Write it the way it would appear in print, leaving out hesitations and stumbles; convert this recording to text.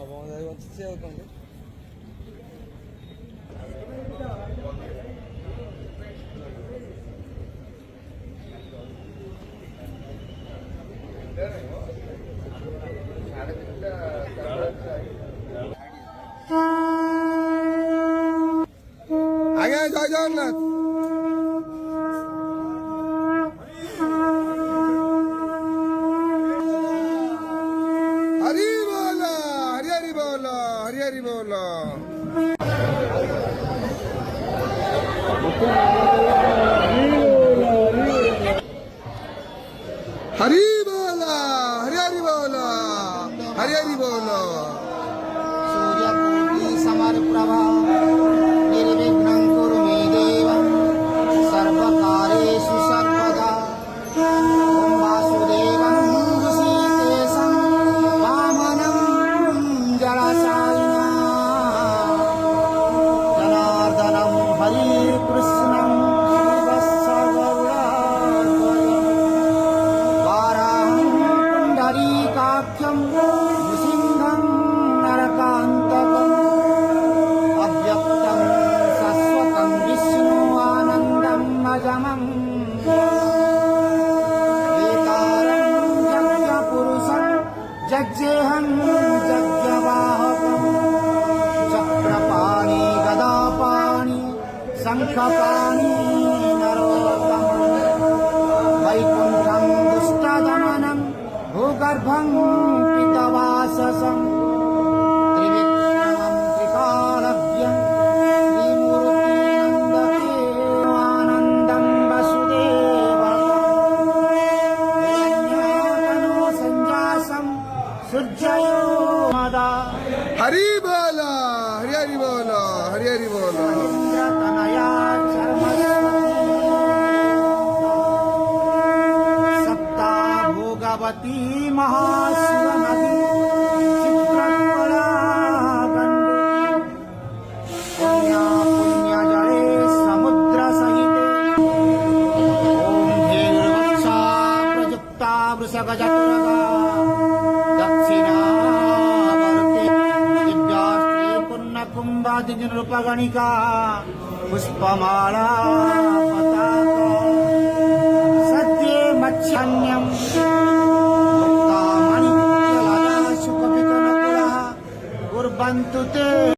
అవుతుంది. আগে জয় জগন্নাথ। হরি বল, হরি হরি বল, হরি হরি বল। হরি বল, হরি হরি বল, হরি হরি বল। सूर्यकोटि समप्रभा निर्विघ्नं कुरु मे देव सर्वकार्येषु सर्वदा। ॐ वासुदेवं ऋषिकेशं वामनं जलशायिना जनार्दनं हरिकृष्णं शिवस्सगरुडाध्वजं वाराहं पुण्डरीकाख्यं नृसिंहं नरकान्तकम् अव्यक्तं शाश्वतं विष्णु आनन्दं अजमम् एकारं यज्ञपुरुषं यज्ञेहं यज्ञवाहकम् चक्रपाणि गदापाणि शङ्खपाणि नरोत्तमम् वैकुण्ठं दुष्टदमनं भूगर्भं पितवाससम् त्रिविक्रमं त्रिकालज्ञं त्रिमूर्तिनन्दके आनन्दं वसुदेवकम् हिरण्यातनो सञ्जासं सृजयो मदा হরি বল, হরি হরি বল, হরি হরি বল। इन्द्रतनया सप्ता भोगवती महाशिवनदी चित्रकलागण्डे पुण्या पुण्यजले समुद्रसहिते ॐ भैर्वक्षा प्रयुक्ता वृषगजतुरगा दक्षिणावर्ते दिव्यास्त्रे पुण्यकुम्भादिनिरूपगणिका पुष्पमाला पताका सत्ये मत्स्यन्यं मुक्तामणिमुक्त्यलया सुखविकनकुलः कुर्वन्तु ते